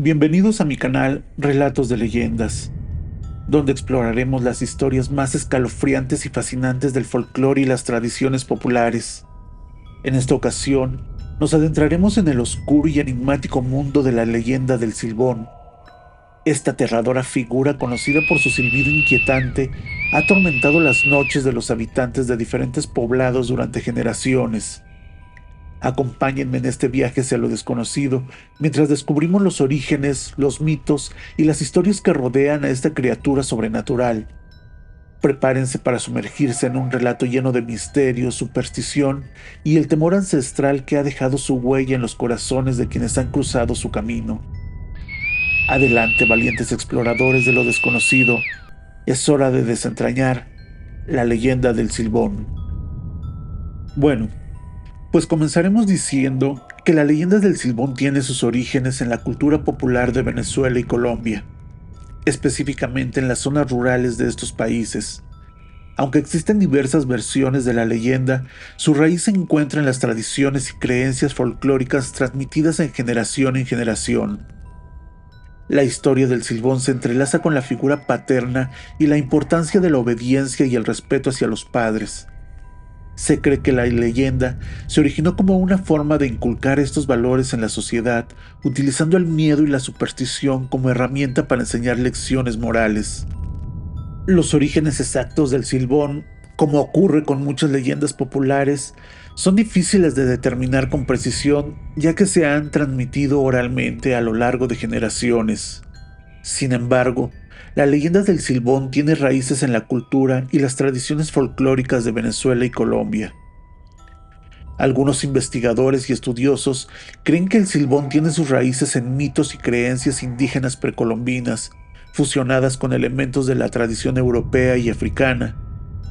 Bienvenidos a mi canal Relatos de Leyendas, donde exploraremos las historias más escalofriantes y fascinantes del folclore y las tradiciones populares. En esta ocasión, nos adentraremos en el oscuro y enigmático mundo de la leyenda del Silbón. Esta aterradora figura, conocida por su silbido inquietante, ha atormentado las noches de los habitantes de diferentes poblados durante generaciones. Acompáñenme en este viaje hacia lo desconocido, mientras descubrimos los orígenes, los mitos y las historias que rodean a esta criatura sobrenatural. Prepárense para sumergirse en un relato lleno de misterio, superstición y el temor ancestral que ha dejado su huella en los corazones de quienes han cruzado su camino. Adelante, valientes exploradores de lo desconocido. Es hora de desentrañar la leyenda del Silbón. Bueno, pues comenzaremos diciendo que la leyenda del Silbón tiene sus orígenes en la cultura popular de Venezuela y Colombia, específicamente en las zonas rurales de estos países. Aunque existen diversas versiones de la leyenda, su raíz se encuentra en las tradiciones y creencias folclóricas transmitidas en generación. La historia del Silbón se entrelaza con la figura paterna y la importancia de la obediencia y el respeto hacia los padres. Se cree que la leyenda se originó como una forma de inculcar estos valores en la sociedad, utilizando el miedo y la superstición como herramienta para enseñar lecciones morales. Los orígenes exactos del Silbón, como ocurre con muchas leyendas populares, son difíciles de determinar con precisión, ya que se han transmitido oralmente a lo largo de generaciones. Sin embargo, la leyenda del Silbón tiene raíces en la cultura y las tradiciones folclóricas de Venezuela y Colombia. Algunos investigadores y estudiosos creen que el Silbón tiene sus raíces en mitos y creencias indígenas precolombinas, fusionadas con elementos de la tradición europea y africana.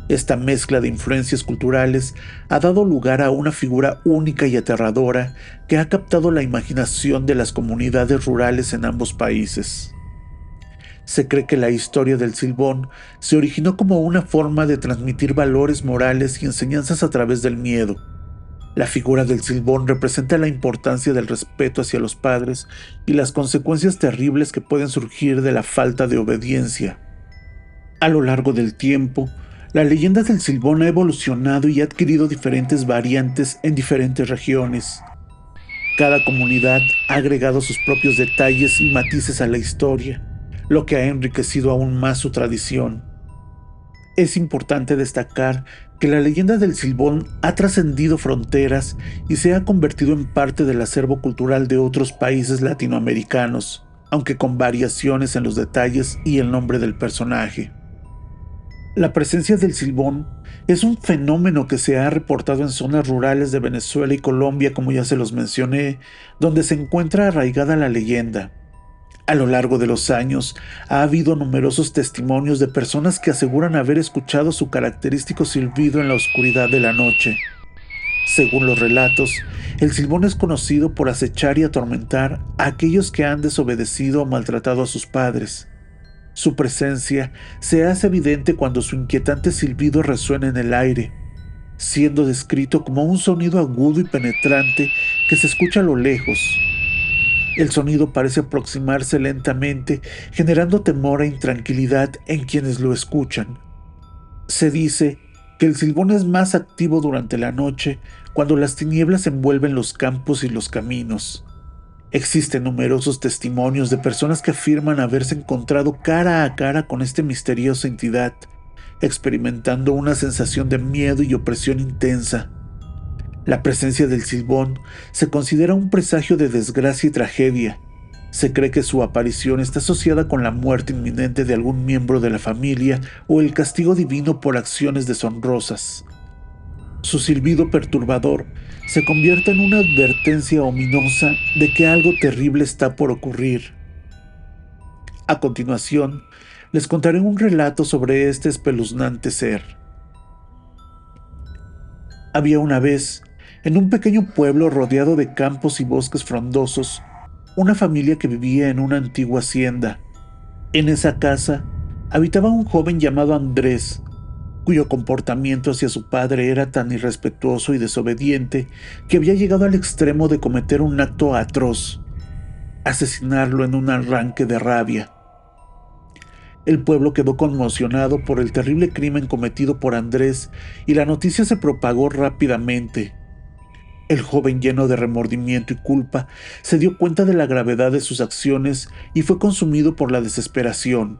Esta mezcla de influencias culturales ha dado lugar a una figura única y aterradora que ha captado la imaginación de las comunidades rurales en ambos países. Se cree que la historia del Silbón se originó como una forma de transmitir valores morales y enseñanzas a través del miedo. La figura del Silbón representa la importancia del respeto hacia los padres y las consecuencias terribles que pueden surgir de la falta de obediencia. A lo largo del tiempo, la leyenda del Silbón ha evolucionado y ha adquirido diferentes variantes en diferentes regiones. Cada comunidad ha agregado sus propios detalles y matices a la historia, lo que ha enriquecido aún más su tradición. Es importante destacar que la leyenda del Silbón ha trascendido fronteras y se ha convertido en parte del acervo cultural de otros países latinoamericanos, aunque con variaciones en los detalles y el nombre del personaje. La presencia del Silbón es un fenómeno que se ha reportado en zonas rurales de Venezuela y Colombia, como ya se los mencioné, donde se encuentra arraigada la leyenda. A lo largo de los años, ha habido numerosos testimonios de personas que aseguran haber escuchado su característico silbido en la oscuridad de la noche. Según los relatos, el Silbón es conocido por acechar y atormentar a aquellos que han desobedecido o maltratado a sus padres. Su presencia se hace evidente cuando su inquietante silbido resuena en el aire, siendo descrito como un sonido agudo y penetrante que se escucha a lo lejos. El sonido parece aproximarse lentamente, generando temor e intranquilidad en quienes lo escuchan. Se dice que el Silbón es más activo durante la noche, cuando las tinieblas envuelven los campos y los caminos. Existen numerosos testimonios de personas que afirman haberse encontrado cara a cara con esta misteriosa entidad, experimentando una sensación de miedo y opresión intensa. La presencia del Silbón se considera un presagio de desgracia y tragedia. Se cree que su aparición está asociada con la muerte inminente de algún miembro de la familia o el castigo divino por acciones deshonrosas. Su silbido perturbador se convierte en una advertencia ominosa de que algo terrible está por ocurrir. A continuación, les contaré un relato sobre este espeluznante ser. Había una vez, en un pequeño pueblo rodeado de campos y bosques frondosos, una familia que vivía en una antigua hacienda. En esa casa habitaba un joven llamado Andrés, cuyo comportamiento hacia su padre era tan irrespetuoso y desobediente que había llegado al extremo de cometer un acto atroz. asesinarlo en un arranque de rabia. El pueblo quedó conmocionado por el terrible crimen cometido por Andrés y la noticia se propagó rápidamente. El joven, lleno de remordimiento y culpa, se dio cuenta de la gravedad de sus acciones y fue consumido por la desesperación.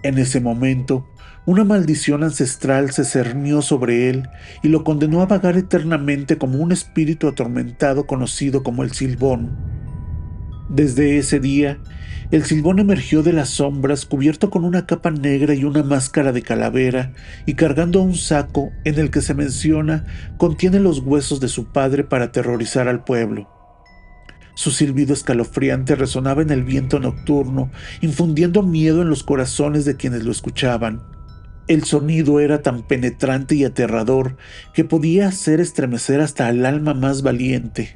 En ese momento, una maldición ancestral se cernió sobre él y lo condenó a vagar eternamente como un espíritu atormentado conocido como el Silbón. Desde ese día, el Silbón emergió de las sombras cubierto con una capa negra y una máscara de calavera y cargando un saco en el que se menciona contiene los huesos de su padre para aterrorizar al pueblo. Su silbido escalofriante resonaba en el viento nocturno, infundiendo miedo en los corazones de quienes lo escuchaban. El sonido era tan penetrante y aterrador que podía hacer estremecer hasta el alma más valiente.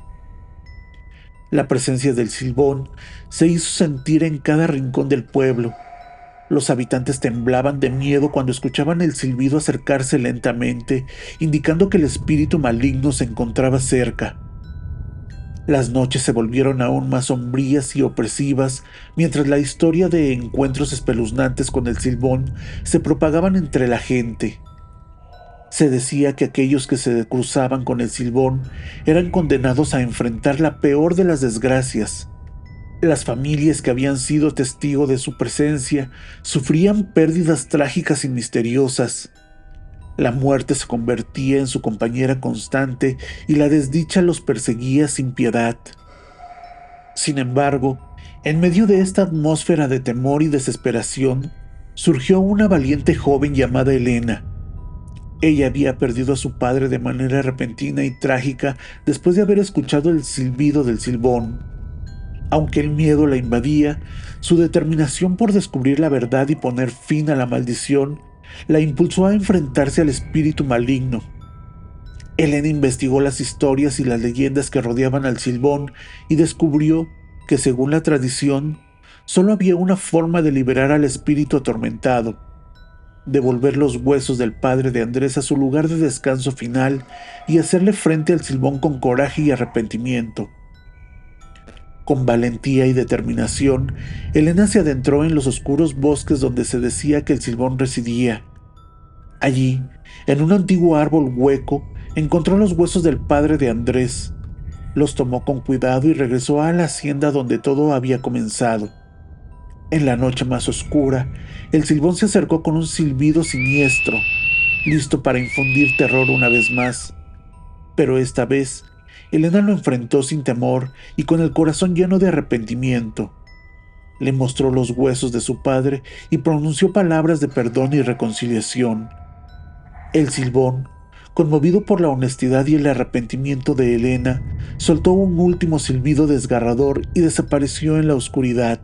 La presencia del Silbón se hizo sentir en cada rincón del pueblo. Los habitantes temblaban de miedo cuando escuchaban el silbido acercarse lentamente, indicando que el espíritu maligno se encontraba cerca. Las noches se volvieron aún más sombrías y opresivas, mientras la historia de encuentros espeluznantes con el Silbón se propagaban entre la gente. Se decía que aquellos que se cruzaban con el Silbón eran condenados a enfrentar la peor de las desgracias. Las familias que habían sido testigo de su presencia sufrían pérdidas trágicas y misteriosas. La muerte se convertía en su compañera constante y la desdicha los perseguía sin piedad. Sin embargo, en medio de esta atmósfera de temor y desesperación, surgió una valiente joven llamada Elena. Ella había perdido a su padre de manera repentina y trágica después de haber escuchado el silbido del Silbón. Aunque el miedo la invadía, su determinación por descubrir la verdad y poner fin a la maldición la impulsó a enfrentarse al espíritu maligno. Elena investigó las historias y las leyendas que rodeaban al Silbón y descubrió que, según la tradición, solo había una forma de liberar al espíritu atormentado: devolver los huesos del padre de Andrés a su lugar de descanso final y hacerle frente al Silbón con coraje y arrepentimiento. Con valentía y determinación, Elena se adentró en los oscuros bosques donde se decía que el Silbón residía. Allí, en un antiguo árbol hueco, encontró los huesos del padre de Andrés. Los tomó con cuidado y regresó a la hacienda donde todo había comenzado. En la noche más oscura, el Silbón se acercó con un silbido siniestro, listo para infundir terror una vez más. Pero esta vez, Elena lo enfrentó sin temor y con el corazón lleno de arrepentimiento. Le mostró los huesos de su padre y pronunció palabras de perdón y reconciliación. El Silbón, conmovido por la honestidad y el arrepentimiento de Elena, soltó un último silbido desgarrador y desapareció en la oscuridad.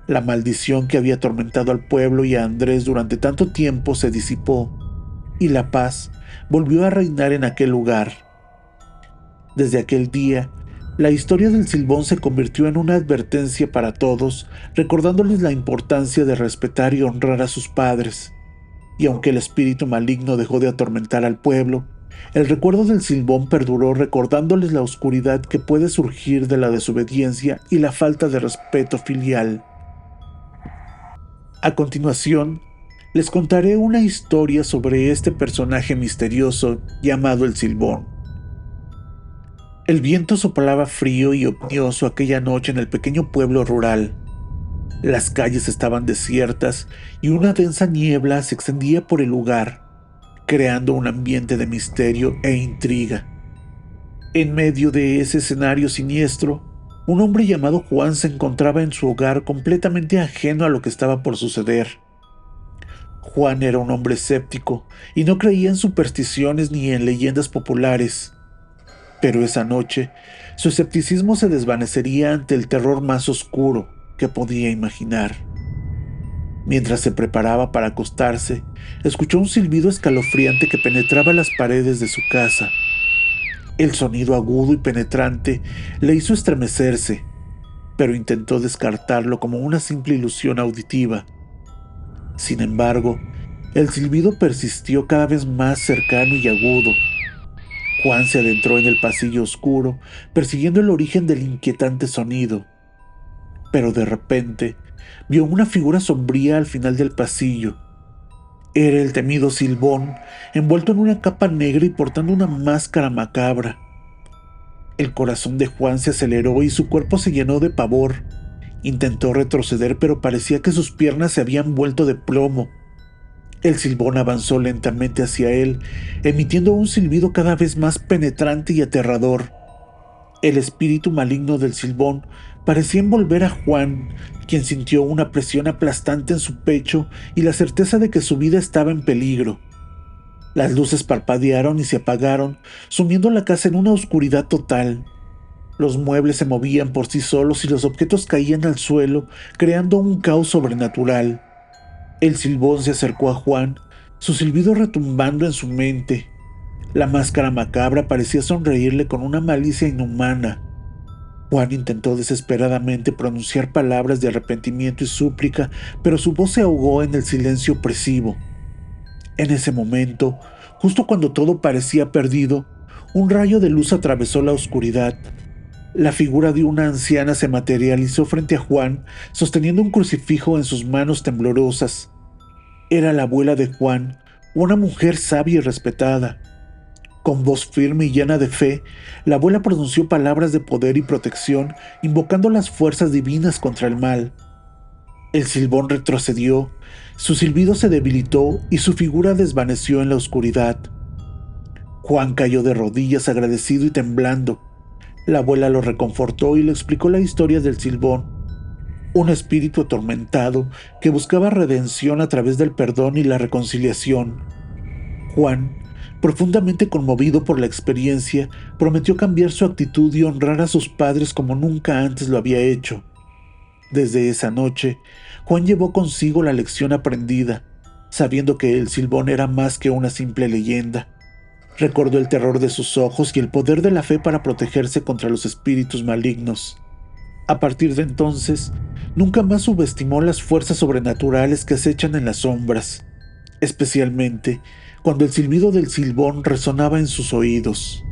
La maldición que había atormentado al pueblo y a Andrés durante tanto tiempo se disipó, y la paz volvió a reinar en aquel lugar. Desde aquel día, la historia del Silbón se convirtió en una advertencia para todos, recordándoles la importancia de respetar y honrar a sus padres. Y aunque el espíritu maligno dejó de atormentar al pueblo, el recuerdo del Silbón perduró, recordándoles la oscuridad que puede surgir de la desobediencia y la falta de respeto filial. A continuación, les contaré una historia sobre este personaje misterioso llamado el Silbón. El viento soplaba frío y oprioso aquella noche en el pequeño pueblo rural. Las calles estaban desiertas y una densa niebla se extendía por el lugar, creando un ambiente de misterio e intriga. En medio de ese escenario siniestro, un hombre llamado Juan se encontraba en su hogar completamente ajeno a lo que estaba por suceder. Juan era un hombre escéptico y no creía en supersticiones ni en leyendas populares. Pero esa noche, su escepticismo se desvanecería ante el terror más oscuro que podía imaginar. Mientras se preparaba para acostarse, escuchó un silbido escalofriante que penetraba las paredes de su casa. El sonido agudo y penetrante le hizo estremecerse, pero intentó descartarlo como una simple ilusión auditiva. Sin embargo, el silbido persistió cada vez más cercano y agudo. Juan se adentró en el pasillo oscuro, persiguiendo el origen del inquietante sonido. Pero de repente, vio una figura sombría al final del pasillo. Era el temido Silbón, envuelto en una capa negra y portando una máscara macabra. El corazón de Juan se aceleró y su cuerpo se llenó de pavor. Intentó retroceder, pero parecía que sus piernas se habían vuelto de plomo. El Silbón avanzó lentamente hacia él, emitiendo un silbido cada vez más penetrante y aterrador. El espíritu maligno del Silbón parecía envolver a Juan, quien sintió una presión aplastante en su pecho y la certeza de que su vida estaba en peligro. Las luces parpadearon y se apagaron, sumiendo la casa en una oscuridad total. Los muebles se movían por sí solos y los objetos caían al suelo, creando un caos sobrenatural. El Silbón se acercó a Juan, su silbido retumbando en su mente. La máscara macabra parecía sonreírle con una malicia inhumana. Juan intentó desesperadamente pronunciar palabras de arrepentimiento y súplica, pero su voz se ahogó en el silencio opresivo. En ese momento, justo cuando todo parecía perdido, un rayo de luz atravesó la oscuridad. La figura de una anciana se materializó frente a Juan, sosteniendo un crucifijo en sus manos temblorosas. Era la abuela de Juan, una mujer sabia y respetada. Con voz firme y llena de fe, la abuela pronunció palabras de poder y protección, invocando las fuerzas divinas contra el mal. El Silbón retrocedió, su silbido se debilitó y su figura desvaneció en la oscuridad. Juan cayó de rodillas agradecido y temblando. La abuela lo reconfortó y le explicó la historia del Silbón, un espíritu atormentado que buscaba redención a través del perdón y la reconciliación. Juan, profundamente conmovido por la experiencia, prometió cambiar su actitud y honrar a sus padres como nunca antes lo había hecho. Desde esa noche, Juan llevó consigo la lección aprendida, sabiendo que el Silbón era más que una simple leyenda. Recordó el terror de sus ojos y el poder de la fe para protegerse contra los espíritus malignos. A partir de entonces, nunca más subestimó las fuerzas sobrenaturales que acechan en las sombras, especialmente cuando el silbido del Silbón resonaba en sus oídos.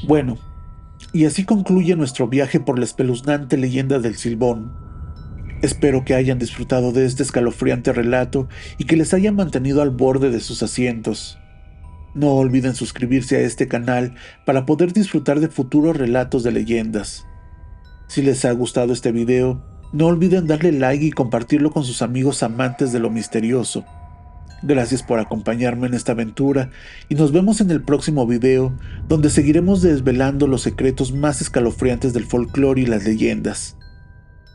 Bueno, y así concluye nuestro viaje por la espeluznante leyenda del Silbón. Espero que hayan disfrutado de este escalofriante relato y que les haya mantenido al borde de sus asientos. No olviden suscribirse a este canal para poder disfrutar de futuros relatos de leyendas. Si les ha gustado este video, no olviden darle like y compartirlo con sus amigos amantes de lo misterioso. Gracias por acompañarme en esta aventura y nos vemos en el próximo video, donde seguiremos desvelando los secretos más escalofriantes del folclore y las leyendas.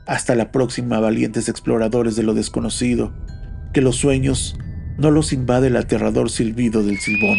Hasta la próxima, valientes exploradores de lo desconocido. Que los sueños no los invade el aterrador silbido del Silbón.